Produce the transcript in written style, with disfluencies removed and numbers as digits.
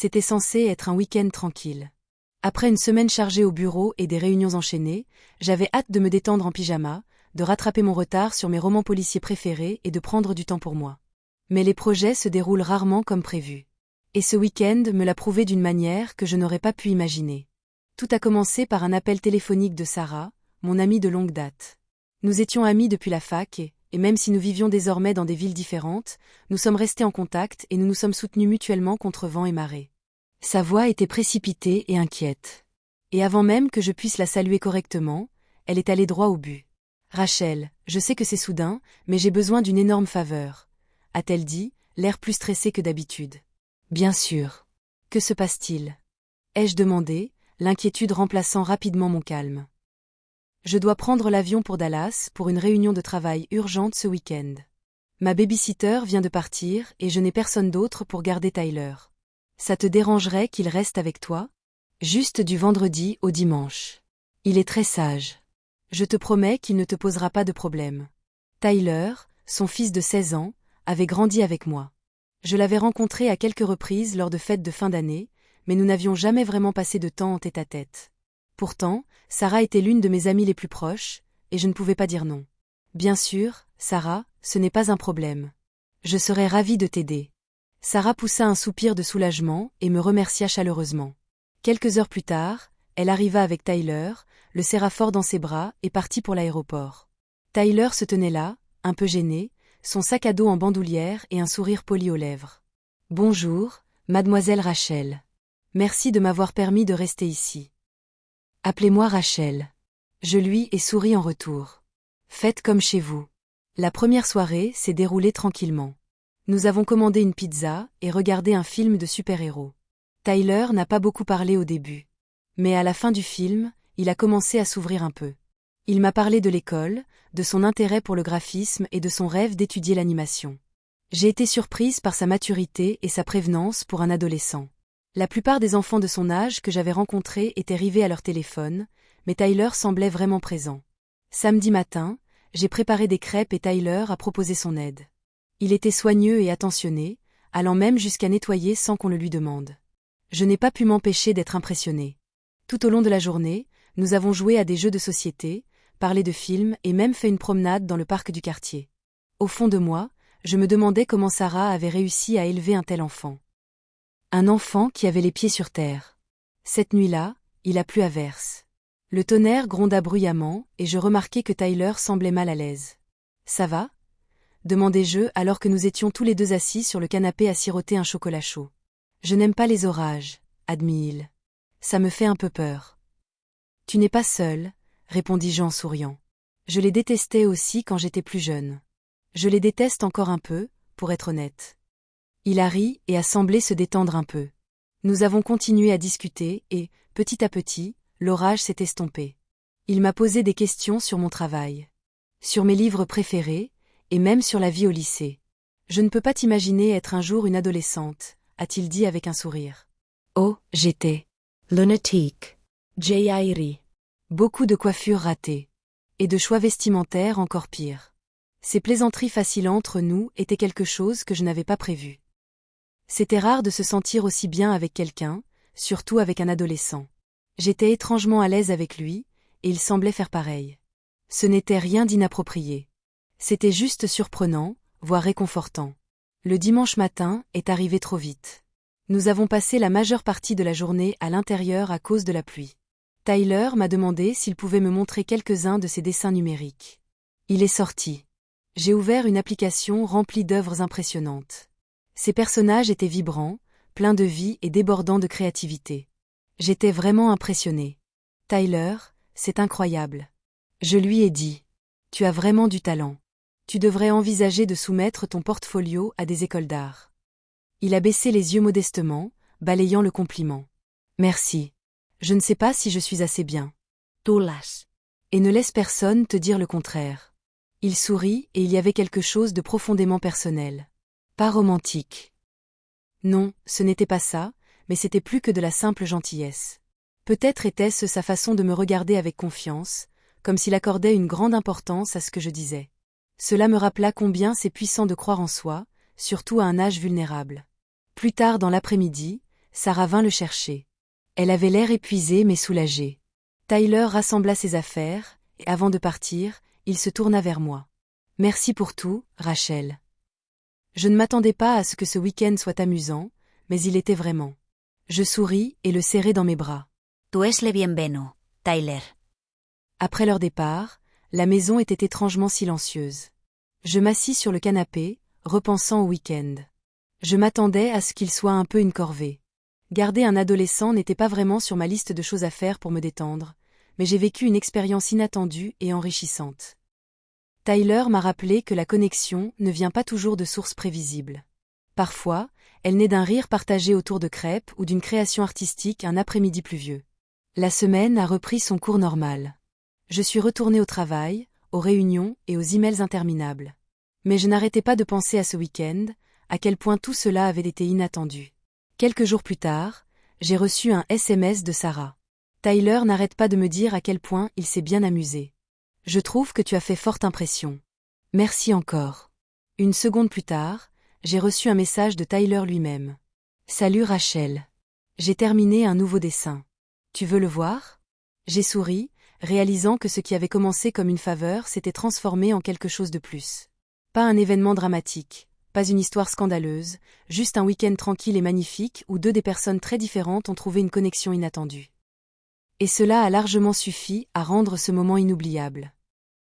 C'était censé être un week-end tranquille. Après une semaine chargée au bureau et des réunions enchaînées, j'avais hâte de me détendre en pyjama, de rattraper mon retard sur mes romans policiers préférés et de prendre du temps pour moi. Mais les projets se déroulent rarement comme prévu. Et ce week-end me l'a prouvé d'une manière que je n'aurais pas pu imaginer. Tout a commencé par un appel téléphonique de Sarah, mon amie de longue date. Nous étions amis depuis la fac et même si nous vivions désormais dans des villes différentes, nous sommes restés en contact et nous nous sommes soutenus mutuellement contre vent et marée. Sa voix était précipitée et inquiète. Et avant même que je puisse la saluer correctement, elle est allée droit au but. « Rachel, je sais que c'est soudain, mais j'ai besoin d'une énorme faveur, » a-t-elle dit, l'air plus stressé que d'habitude. « Bien sûr. Que se passe-t-il » ai-je demandé, l'inquiétude remplaçant rapidement mon calme. Je dois prendre l'avion pour Dallas pour une réunion de travail urgente ce week-end. Ma babysitter vient de partir et je n'ai personne d'autre pour garder Tyler. Ça te dérangerait qu'il reste avec toi ? Juste du vendredi au dimanche. Il est très sage. Je te promets qu'il ne te posera pas de problème. Tyler, son fils de 16 ans, avait grandi avec moi. Je l'avais rencontré à quelques reprises lors de fêtes de fin d'année, mais nous n'avions jamais vraiment passé de temps en tête-à-tête. Pourtant, Sarah était l'une de mes amies les plus proches, et je ne pouvais pas dire non. Bien sûr, Sarah, ce n'est pas un problème. Je serais ravie de t'aider. Sarah poussa un soupir de soulagement et me remercia chaleureusement. Quelques heures plus tard, elle arriva avec Tyler, le serra fort dans ses bras et partit pour l'aéroport. Tyler se tenait là, un peu gêné, son sac à dos en bandoulière et un sourire poli aux lèvres. « Bonjour, mademoiselle Rachel. Merci de m'avoir permis de rester ici. » « Appelez-moi Rachel. » Je lui ai souri en retour. « Faites comme chez vous. » La première soirée s'est déroulée tranquillement. Nous avons commandé une pizza et regardé un film de super-héros. Tyler n'a pas beaucoup parlé au début. Mais à la fin du film, il a commencé à s'ouvrir un peu. Il m'a parlé de l'école, de son intérêt pour le graphisme et de son rêve d'étudier l'animation. J'ai été surprise par sa maturité et sa prévenance pour un adolescent. La plupart des enfants de son âge que j'avais rencontrés étaient rivés à leur téléphone, mais Tyler semblait vraiment présent. Samedi matin, j'ai préparé des crêpes et Tyler a proposé son aide. Il était soigneux et attentionné, allant même jusqu'à nettoyer sans qu'on le lui demande. Je n'ai pas pu m'empêcher d'être impressionnée. Tout au long de la journée, nous avons joué à des jeux de société, parlé de films et même fait une promenade dans le parc du quartier. Au fond de moi, je me demandais comment Sarah avait réussi à élever un tel enfant. Un enfant qui avait les pieds sur terre. Cette nuit-là, il a plu à verse. Le tonnerre gronda bruyamment et je remarquai que Tyler semblait mal à l'aise. « Ça va ?» demandai-je alors que nous étions tous les deux assis sur le canapé à siroter un chocolat chaud. « Je n'aime pas les orages, » admit-il. « Ça me fait un peu peur. »« Tu n'es pas seul, » répondis-je en souriant. Je les détestais aussi quand j'étais plus jeune. Je les déteste encore un peu, pour être honnête. Il a ri et a semblé se détendre un peu. Nous avons continué à discuter et, petit à petit, l'orage s'est estompé. Il m'a posé des questions sur mon travail, sur mes livres préférés, et même sur la vie au lycée. « Je ne peux pas t'imaginer être un jour une adolescente, » a-t-il dit avec un sourire. Oh, j'étais lunatique. J.I.R. Beaucoup de coiffures ratées. Et de choix vestimentaires encore pires. Ces plaisanteries faciles entre nous étaient quelque chose que je n'avais pas prévu. C'était rare de se sentir aussi bien avec quelqu'un, surtout avec un adolescent. J'étais étrangement à l'aise avec lui, et il semblait faire pareil. Ce n'était rien d'inapproprié. C'était juste surprenant, voire réconfortant. Le dimanche matin est arrivé trop vite. Nous avons passé la majeure partie de la journée à l'intérieur à cause de la pluie. Tyler m'a demandé s'il pouvait me montrer quelques-uns de ses dessins numériques. Il est sorti. J'ai ouvert une application remplie d'œuvres impressionnantes. Ces personnages étaient vibrants, pleins de vie et débordants de créativité. J'étais vraiment impressionnée. « Tyler, c'est incroyable. » Je lui ai dit. « Tu as vraiment du talent. Tu devrais envisager de soumettre ton portfolio à des écoles d'art. » Il a baissé les yeux modestement, balayant le compliment. « Merci. Je ne sais pas si je suis assez bien. » Tolas. Et ne laisse personne te dire le contraire. Il sourit et il y avait quelque chose de profondément personnel. Pas romantique. Non, ce n'était pas ça, mais c'était plus que de la simple gentillesse. Peut-être était-ce sa façon de me regarder avec confiance, comme s'il accordait une grande importance à ce que je disais. Cela me rappela combien c'est puissant de croire en soi, surtout à un âge vulnérable. Plus tard dans l'après-midi, Sarah vint le chercher. Elle avait l'air épuisée mais soulagée. Tyler rassembla ses affaires, et avant de partir, il se tourna vers moi. Merci pour tout, Rachel. Je ne m'attendais pas à ce que ce week-end soit amusant, mais il était vraiment. Je souris et le serrai dans mes bras. Tu es le bienvenu, Tyler. Après leur départ, la maison était étrangement silencieuse. Je m'assis sur le canapé, repensant au week-end. Je m'attendais à ce qu'il soit un peu une corvée. Garder un adolescent n'était pas vraiment sur ma liste de choses à faire pour me détendre, mais j'ai vécu une expérience inattendue et enrichissante. Tyler m'a rappelé que la connexion ne vient pas toujours de sources prévisibles. Parfois, elle naît d'un rire partagé autour de crêpes ou d'une création artistique un après-midi pluvieux. La semaine a repris son cours normal. Je suis retournée au travail, aux réunions et aux emails interminables. Mais je n'arrêtais pas de penser à ce week-end, à quel point tout cela avait été inattendu. Quelques jours plus tard, j'ai reçu un SMS de Sarah. Tyler n'arrête pas de me dire à quel point il s'est bien amusé. Je trouve que tu as fait forte impression. Merci encore. Une seconde plus tard, j'ai reçu un message de Tyler lui-même. Salut Rachel. J'ai terminé un nouveau dessin. Tu veux le voir? J'ai souri, réalisant que ce qui avait commencé comme une faveur s'était transformé en quelque chose de plus. Pas un événement dramatique, pas une histoire scandaleuse, juste un week-end tranquille et magnifique où deux des personnes très différentes ont trouvé une connexion inattendue. Et cela a largement suffi à rendre ce moment inoubliable.